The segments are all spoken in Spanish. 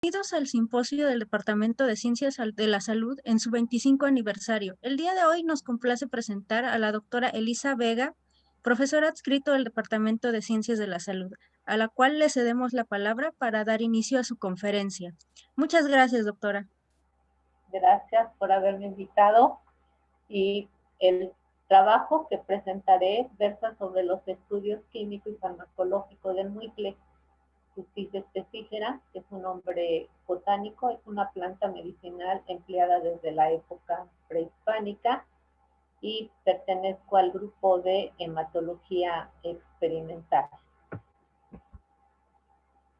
Bienvenidos al simposio del Departamento de Ciencias de la Salud en su 25 aniversario. El día de hoy nos complace presentar a la doctora Elisa Vega, profesora adscrito del Departamento de Ciencias de la Salud, a la cual le cedemos la palabra para dar inicio a su conferencia. Muchas gracias, doctora. Gracias por haberme invitado y el trabajo que presentaré versa sobre los estudios químico y farmacológicos del muicle. Fucsia specifera, que es un nombre botánico, es una planta medicinal empleada desde la época prehispánica y pertenezco al grupo de hematología experimental.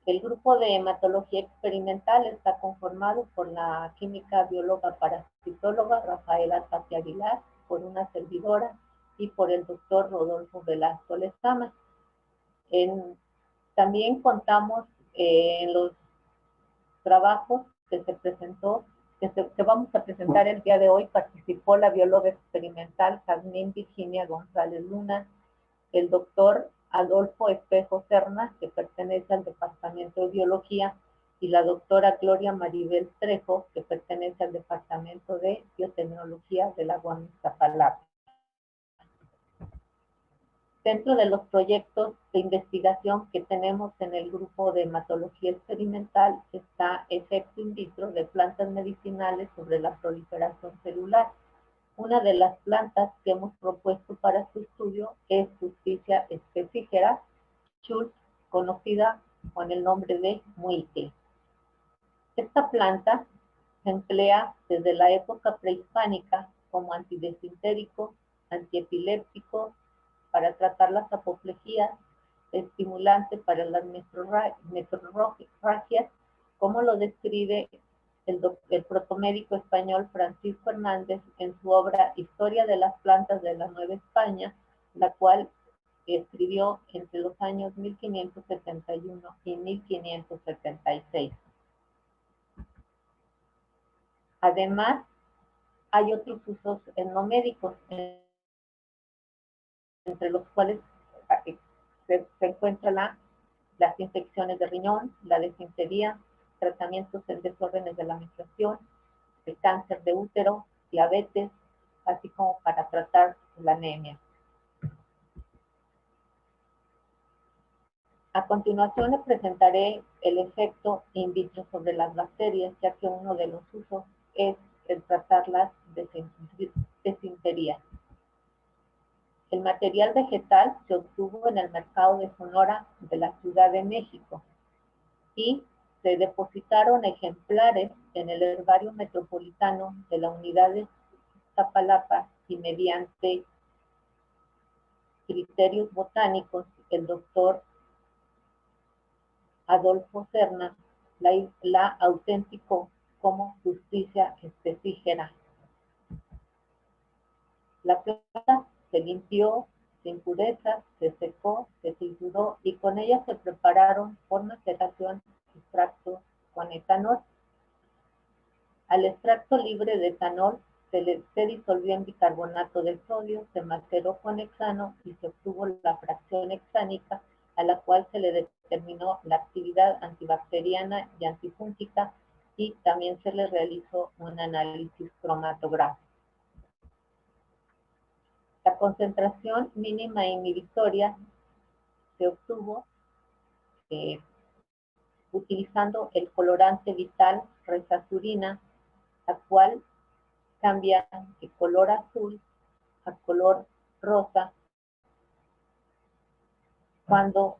El grupo de hematología experimental está conformado por la química bióloga parasitóloga Rafaela Tapia Aguilar, por una servidora y por el doctor Rodolfo Velasco Lezama. También contamos en los trabajos que se presentó, que vamos a presentar el día de hoy, participó la bióloga experimental Jazmín Virginia González Luna, el doctor Adolfo Espejo Serna, que pertenece al Departamento de Biología, y la doctora Gloria Maribel Trejo, que pertenece al Departamento de Biotecnología de la UAM Iztapalapa. Dentro de los proyectos de investigación que tenemos en el grupo de hematología experimental está efecto in vitro de plantas medicinales sobre la proliferación celular. Una de las plantas que hemos propuesto para su estudio es Fucsia specifera, Schultz, conocida con el nombre de muicle. Esta planta se emplea desde la época prehispánica como antidesintérico, antiepiléptico, para tratar las apoplejías, estimulante para las metrorragias, como lo describe el protomédico español Francisco Hernández en su obra Historia de las plantas de la Nueva España, la cual escribió entre los años 1571 y 1576. Además, hay otros usos etnomédicos, entre los cuales se encuentran las infecciones de riñón, la desintería, tratamientos en desórdenes de la menstruación, el cáncer de útero, diabetes, así como para tratar la anemia. A continuación le presentaré el efecto in vitro sobre las bacterias, ya que uno de los usos es el tratar las desinterías. El material vegetal se obtuvo en el mercado de Sonora de la Ciudad de México y se depositaron ejemplares en el herbario metropolitano de la unidad de Iztapalapa y mediante criterios botánicos, el doctor Adolfo Serna la autenticó como Fucsia specifera. La planta se limpió de impurezas, se secó, se trituró y con ella se prepararon por maceración extractos con etanol. Al extracto libre de etanol se disolvió en bicarbonato de sodio, se maceró con hexano y se obtuvo la fracción hexánica, a la cual se le determinó la actividad antibacteriana y antifúngica, y también se le realizó un análisis cromatográfico. La concentración mínima inhibitoria se obtuvo utilizando el colorante vital resazurina, la cual cambia de color azul a color rosa cuando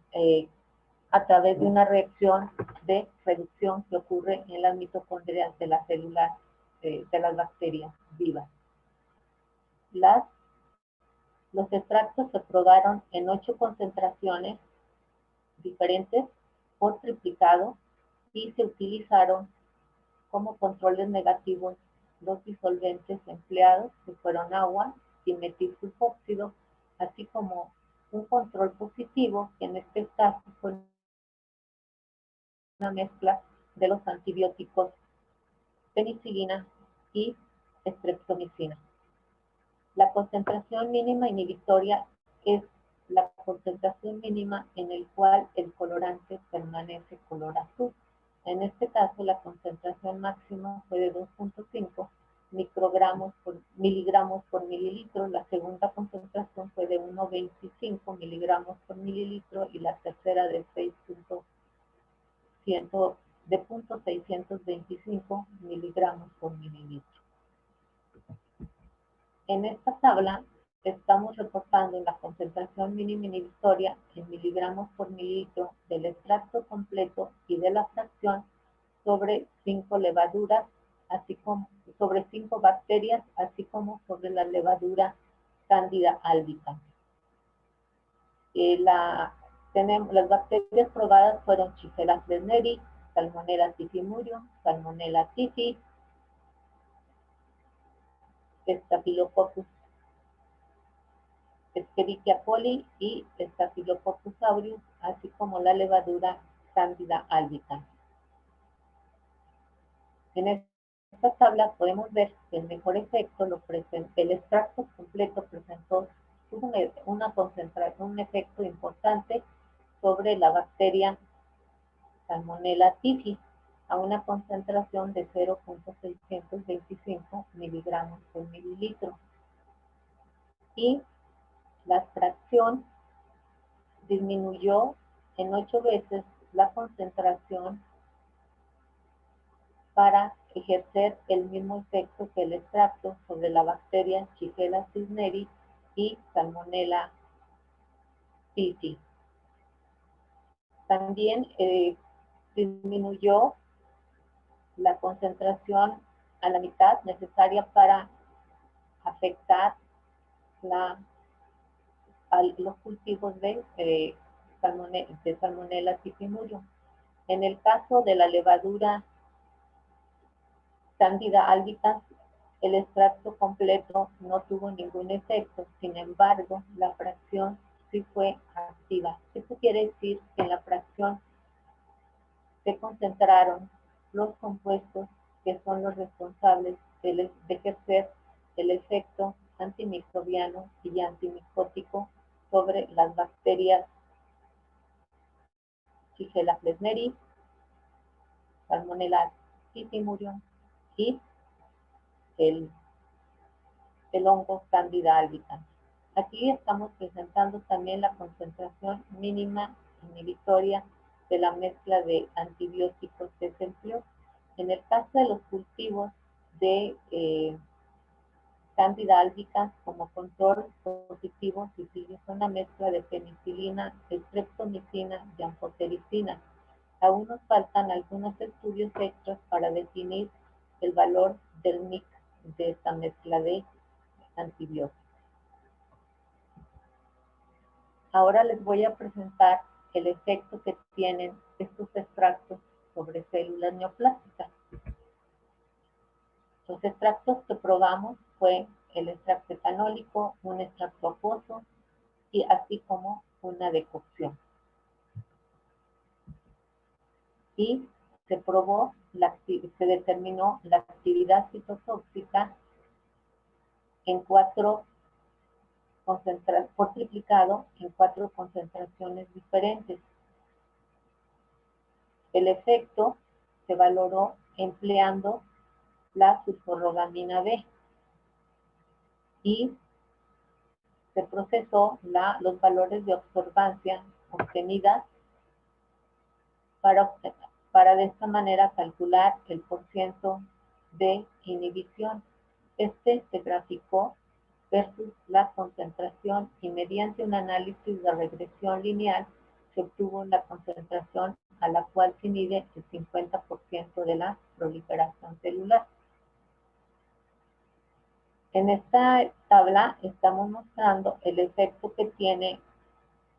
a través de una reacción de reducción que ocurre en las mitocondrias de las células de las bacterias vivas. Los extractos se probaron en 8 concentraciones diferentes por triplicado y se utilizaron como controles negativos los disolventes empleados, que fueron agua y metilsulfóxido, así como un control positivo, que en este caso fue una mezcla de los antibióticos penicilina y streptomicina. La concentración mínima inhibitoria es la concentración mínima en el cual el colorante permanece color azul. En este caso, la concentración máxima fue de 2.5 miligramos por mililitro, la segunda concentración fue de 1.25 miligramos por mililitro y la tercera de 625 miligramos por mililitro. En esta tabla estamos reportando la concentración mínima inhibitoria en miligramos por mililitro del extracto completo y de la fracción sobre 5 levaduras, así como sobre 5 bacterias, así como sobre la levadura Candida albicans. Las bacterias probadas fueron Shigella plesneri, Salmonella typhimurium, Salmonella typhi, Staphylococcus Escherichia coli y Staphylococcus aureus, así como la levadura Candida albicans. En esta tabla podemos ver que el mejor efecto el extracto completo presentó un efecto importante sobre la bacteria Salmonella typhi a una concentración de 0.625 miligramos por mililitro. Y la fracción disminuyó en 8 veces la concentración para ejercer el mismo efecto que el extracto sobre la bacteria Shigella plesneri y Salmonella typhi. También disminuyó la concentración a la mitad necesaria para afectar a los cultivos de Salmonella typhimurium. En el caso de la levadura Candida albicans, el extracto completo no tuvo ningún efecto, sin embargo, la fracción sí fue activa. Esto quiere decir que en la fracción se concentraron los compuestos que son los responsables de ejercer el efecto antimicrobiano y antimicótico sobre las bacterias Shigella plesneri, Salmonella typhimurium y el hongo Candida albicans. Aquí estamos presentando también la concentración mínima inhibitoria de la mezcla de antibióticos que se empleó. En el caso de los cultivos de Candida albicans, como control positivo se utilizó una mezcla de penicilina, streptomicina y amphotericina. Aún nos faltan algunos estudios extras para definir el valor del mix de esta mezcla de antibióticos. Ahora les voy a presentar el efecto que tienen estos extractos sobre células neoplásticas. Los extractos que probamos fue el extracto etanólico, un extracto acuoso y así como una decocción. Y se determinó la actividad citotóxica en por triplicado en 4 concentraciones diferentes. El efecto se valoró empleando la sulforrogamina B y se procesó los valores de absorbancia obtenidas para de esta manera calcular el porciento de inhibición. Este se graficó versus la concentración y mediante un análisis de regresión lineal se obtuvo la concentración a la cual se inhibe el 50% de la proliferación celular. En esta tabla estamos mostrando el efecto que tiene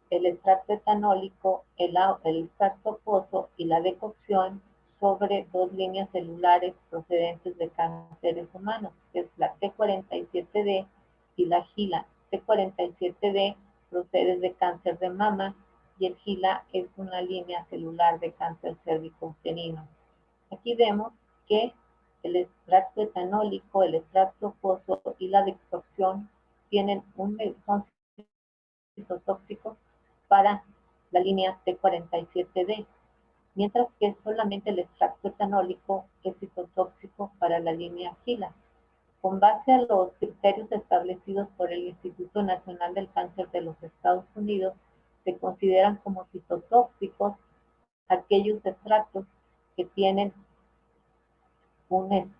el extracto etanólico, el extracto acuoso y la decocción sobre 2 líneas celulares procedentes de cánceres humanos, que es la T47D y la GILA. T47D procede de cáncer de mama y el GILA es una línea celular de cáncer cérvico-uterino. Aquí vemos que el extracto etanólico, el extracto acuoso y la decocción son citotóxicos para la línea T47D. mientras que solamente el extracto etanólico es citotóxico para la línea Gila. Con base a los criterios establecidos por el Instituto Nacional del Cáncer de los Estados Unidos, se consideran como citotóxicos aquellos extractos que tienen un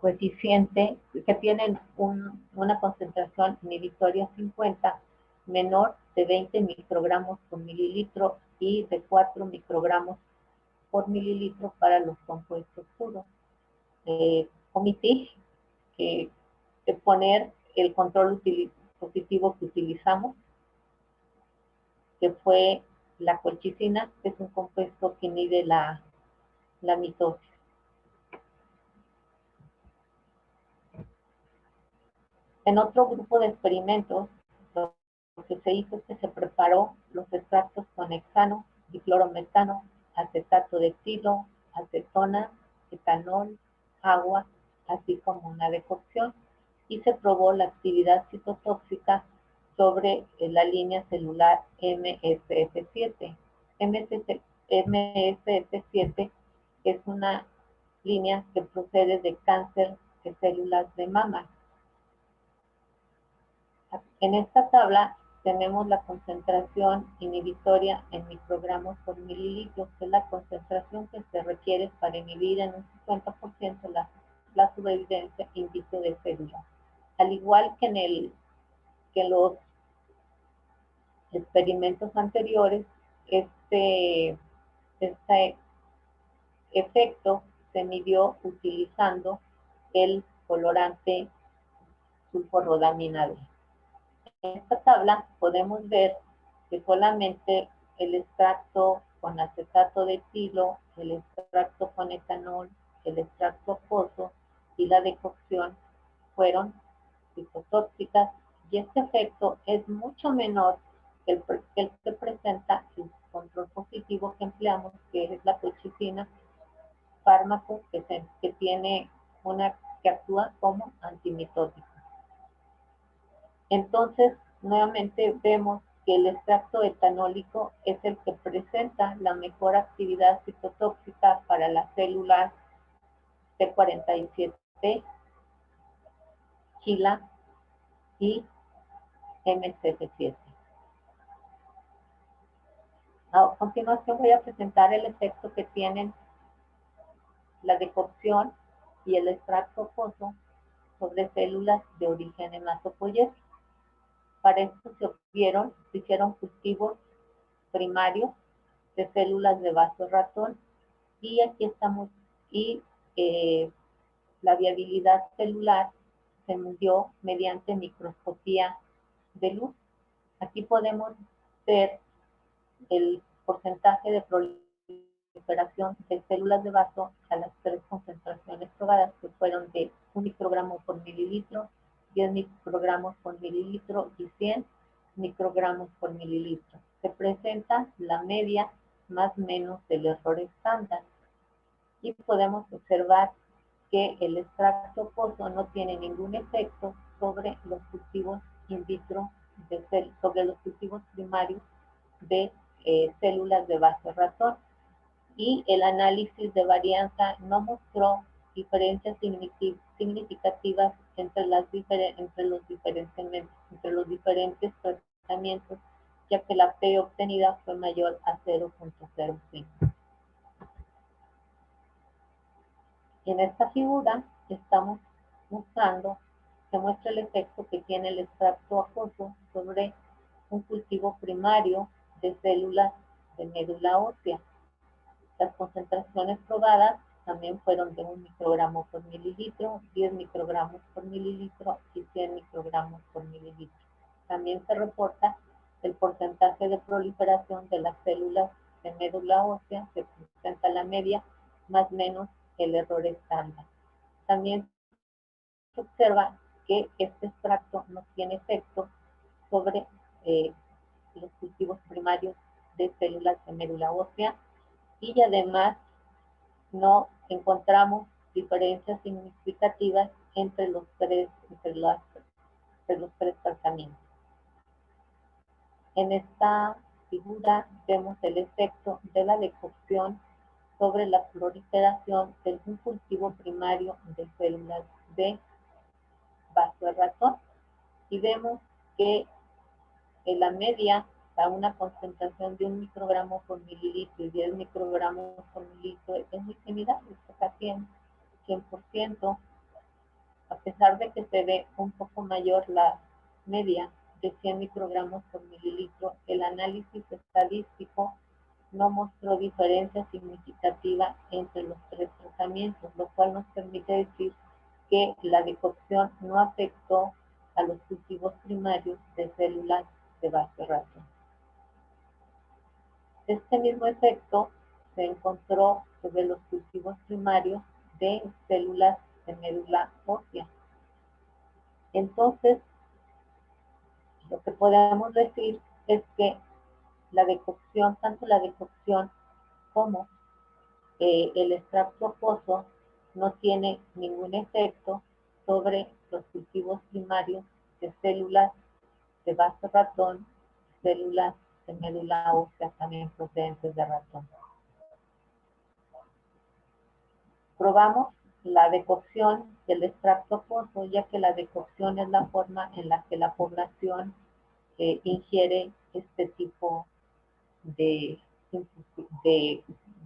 coeficiente, que tienen una concentración inhibitoria 50 menor de 20 microgramos por mililitro y de 4 microgramos por mililitro para los compuestos puros. Omití de poner el control positivo que utilizamos, que fue la colchicina, que es un compuesto que inhibe la mitosis. En otro grupo de experimentos, lo que se hizo es que se preparó los extractos con hexano, diclorometano, acetato de etilo, acetona, etanol, agua, así como una decocción, y se probó la actividad citotóxica sobre la línea celular MSF7. MSF7 es una línea que procede de cáncer de células de mama. En esta tabla tenemos la concentración inhibitoria en microgramos por mililitro, que es la concentración que se requiere para inhibir en un 50% la sobrevivencia in vitro de células. Al igual que en los experimentos anteriores, este efecto se midió utilizando el colorante sulforrodamina B. En esta tabla podemos ver que solamente el extracto con acetato de etilo, el extracto con etanol, el extracto acuoso y la decocción fueron citotóxicas, y este efecto es mucho menor que el que presenta el control positivo que empleamos, que es la colchicina, fármaco que tiene que actúa como antimitótico. Entonces, nuevamente vemos que el extracto etanólico es el que presenta la mejor actividad citotóxica para las células T47, Gila y MSF7. A continuación voy a presentar el efecto que tienen la decocción y el extracto acuoso sobre células de origen hematopoyético. Para esto se hicieron cultivos primarios de células de vaso ratón, y aquí estamos, y la viabilidad celular se midió mediante microscopía de luz. Aquí podemos ver el porcentaje de proliferación de células de vaso a las 3 concentraciones probadas, que fueron de 1 microgramo por mililitro, 10 microgramos por mililitro y 100 microgramos por mililitro. Se presenta la media más o menos del error estándar, y podemos observar que el extracto acuoso no tiene ningún efecto sobre los cultivos in vitro, sobre los cultivos primarios de células de base ratón, y el análisis de varianza no mostró diferencias significativas entre los diferentes tratamientos, ya que la P obtenida fue mayor a 0.05. En esta figura estamos mostrando, se muestra el efecto que tiene el extracto acuoso sobre un cultivo primario de células de médula ósea. Las concentraciones probadas también fueron de 1 microgramo por mililitro, 10 microgramos por mililitro y 100 microgramos por mililitro. También se reporta el porcentaje de proliferación de las células de médula ósea, que presenta la media más o menos el error estándar. También se observa que este extracto no tiene efecto sobre los cultivos primarios de células de médula ósea, y además no encontramos diferencias significativas entre los tres tratamientos. En esta figura vemos el efecto de la decocción sobre la proliferación de un cultivo primario de células de vaso de ratón. Y vemos que en la media a una concentración de 1 microgramo por mililitro y 10 microgramos por mililitro es muy similar, es casi 100%, a pesar de que se ve un poco mayor la media de 100 microgramos por mililitro, el análisis estadístico no mostró diferencia significativa entre los 3 tratamientos, lo cual nos permite decir que la decocción no afectó a los cultivos primarios de células de vaso de ratón. Este mismo efecto se encontró sobre los cultivos primarios de células de médula ósea. Entonces, lo que podemos decir es que la decocción, tanto la decocción como el extracto acuoso no tiene ningún efecto sobre los cultivos primarios de células de vaso de ratón, células de médula ósea también procedentes de ratón. Probamos la decocción del extracto acuoso, ya que la decocción es la forma en la que la población ingiere este tipo de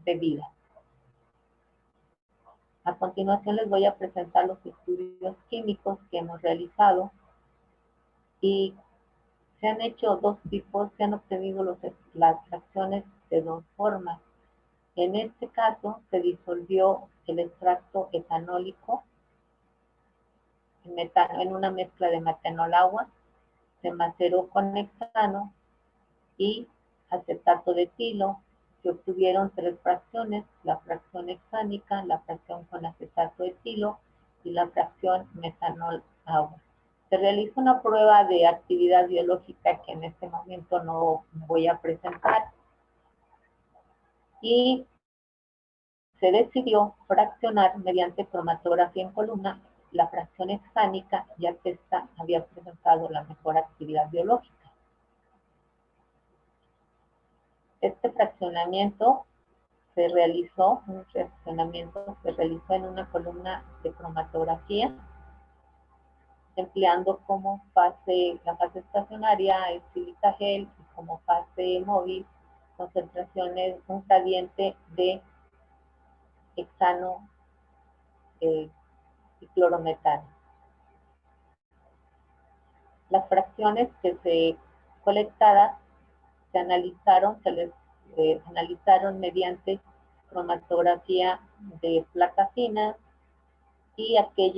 bebida. A continuación les voy a presentar los estudios químicos que hemos realizado y se han hecho dos tipos, se han obtenido las fracciones de dos formas. En este caso se disolvió el extracto etanólico en una mezcla de metanol-agua, se maceró con hexano y acetato de etilo. Se obtuvieron 3 fracciones, la fracción hexánica, la fracción con acetato de etilo y la fracción metanol-agua. Se realizó una prueba de actividad biológica que en este momento no voy a presentar y se decidió fraccionar mediante cromatografía en columna la fracción hexánica, ya que esta había presentado la mejor actividad biológica. Este fraccionamiento se realizó en una columna de cromatografía, empleando como la fase estacionaria el silica gel y como fase móvil concentraciones, un gradiente de hexano y clorometano. Las fracciones que se colectadas se analizaron mediante cromatografía de placa fina y aquí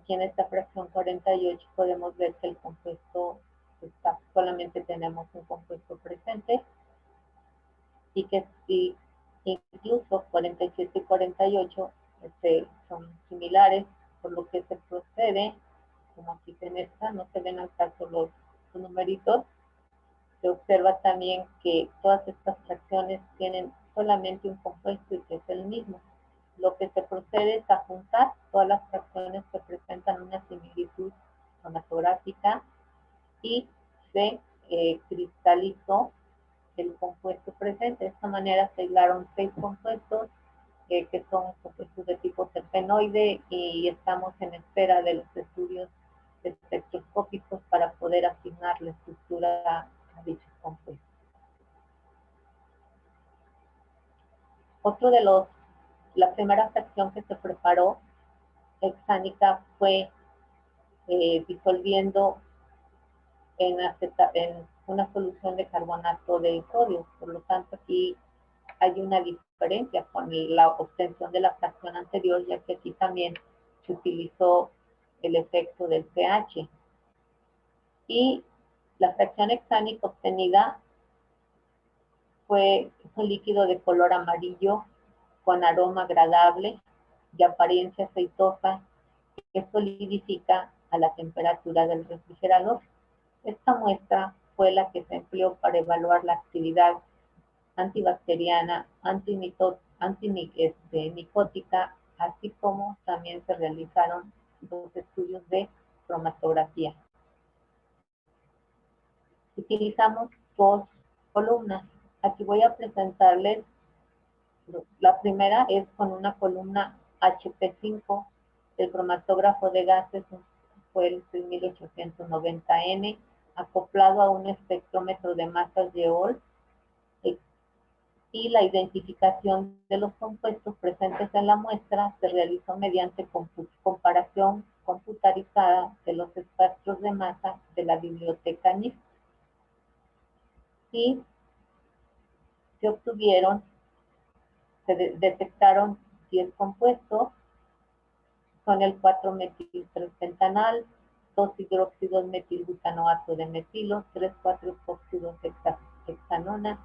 en esta fracción 48 podemos ver que el compuesto solamente tenemos un compuesto presente y que incluso 47 y 48 son similares, por lo que se procede, como aquí en esta, no se ven al caso los numeritos, se observa también que todas estas fracciones tienen solamente un compuesto y que es el mismo. Lo que se procede es a juntar todas las fracciones que presentan una similitud cromatográfica y se cristalizó el compuesto presente. De esta manera se aislaron 6 compuestos que son compuestos de tipo terpenoide y estamos en espera de los estudios espectroscópicos para poder asignar la estructura a dichos compuestos. La primera fracción que se preparó hexánica fue disolviendo en una solución de carbonato de sodio. Por lo tanto, aquí hay una diferencia con la obtención de la fracción anterior, ya que aquí también se utilizó el efecto del pH. Y la fracción hexánica obtenida fue un líquido de color amarillo con aroma agradable y apariencia aceitosa que solidifica a la temperatura del refrigerador. Esta muestra fue la que se empleó para evaluar la actividad antibacteriana, antimicótica, así como también se realizaron los estudios de cromatografía. Utilizamos 2 columnas. Aquí voy a presentarles, la primera es con una columna HP5, el cromatógrafo de gases fue el 6890N, acoplado a un espectrómetro de masas de Hall, y la identificación de los compuestos presentes en la muestra se realizó mediante comparación computarizada de los espectros de masa de la biblioteca NIST. Y se detectaron 10 compuestos, son el 4-metil-3-pentanal, 2 hidróxidos metilbutanoato de metilo, 3,4-epóxidos hexanona,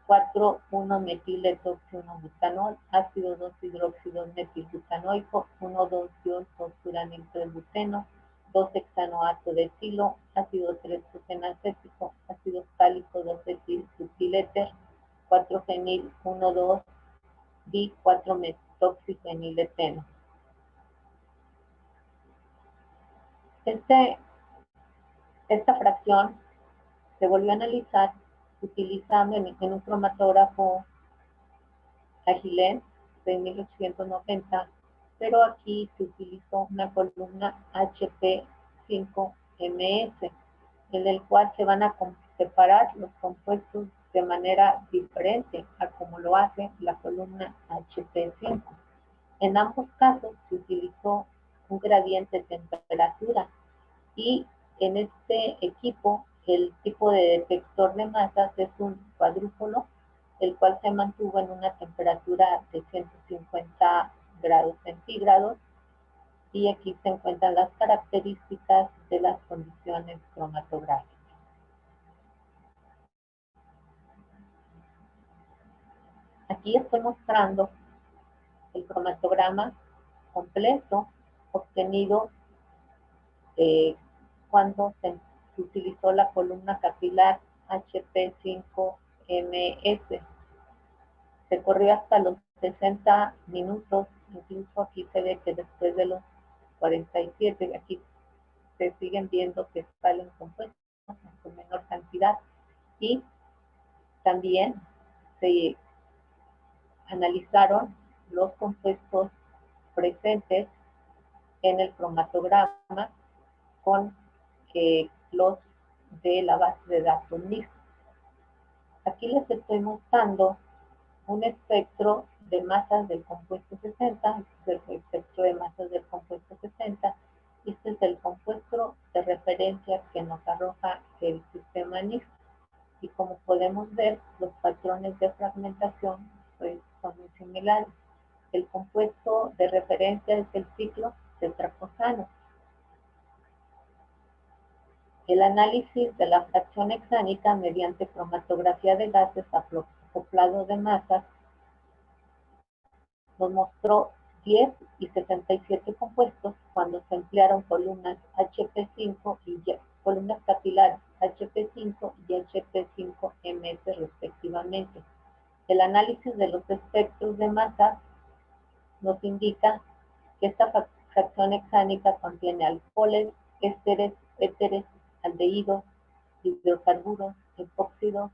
4,1-metil-etoxi-1-butanol, ácido 2-hidróxido metilbutanoico, 1,2-diol-fosfuranil-3-buteno, 2-hexanoato de etilo, ácido 3-propenacético, ácido cálico 2-etil-butiléter, 4-fenil 1,2-di-4-metoxifenileteno. Esta fracción se volvió a analizar utilizando en un cromatógrafo Agilent de 1890, pero aquí se utilizó una columna HP5MS, en el cual se van a separar los compuestos de manera diferente a como lo hace la columna HP5. En ambos casos se utilizó un gradiente de temperatura y en este equipo el tipo de detector de masas es un cuadrúpolo, el cual se mantuvo en una temperatura de 150 grados centígrados, y aquí se encuentran las características de las condiciones cromatográficas. Aquí estoy mostrando el cromatograma completo obtenido cuando se utilizó la columna capilar HP5MS. Se corrió hasta los 60 minutos, incluso aquí se ve que después de los 47, aquí se siguen viendo que salen compuestos con menor cantidad, y también se analizaron los compuestos presentes en el cromatograma con los de la base de datos NIST. Aquí les estoy mostrando un espectro de masas del compuesto 60, este es el espectro de masas del compuesto 60, y este es el compuesto de referencia que nos arroja el sistema NIST. Y como podemos ver, los patrones de fragmentación pues, son muy similares. El compuesto de referencia es el ciclo tetracosano. El análisis de la fracción hexánica mediante cromatografía de gases acoplado de masas nos mostró 10 y 67 compuestos cuando se emplearon columnas HP5 y columnas capilares HP5 y HP5MS respectivamente. El análisis de los espectros de masa nos indica que esta fracción hexánica contiene alcoholes, ésteres, éteres, aldehídos, hidrocarburos, epóxidos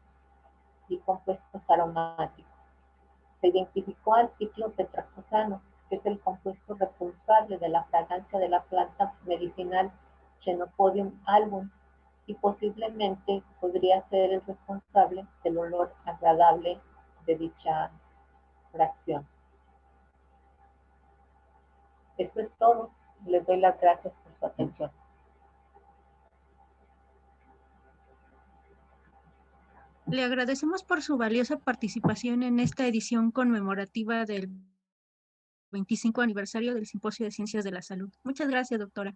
y compuestos aromáticos. Se identificó al ciclo tetracosano, que es el compuesto responsable de la fragancia de la planta medicinal Chenopodium album, y posiblemente podría ser el responsable del olor agradable de dicha fracción. Eso es todo. Les doy las gracias por su atención. Le agradecemos por su valiosa participación en esta edición conmemorativa del 25 aniversario del Simposio de Ciencias de la Salud. Muchas gracias, doctora.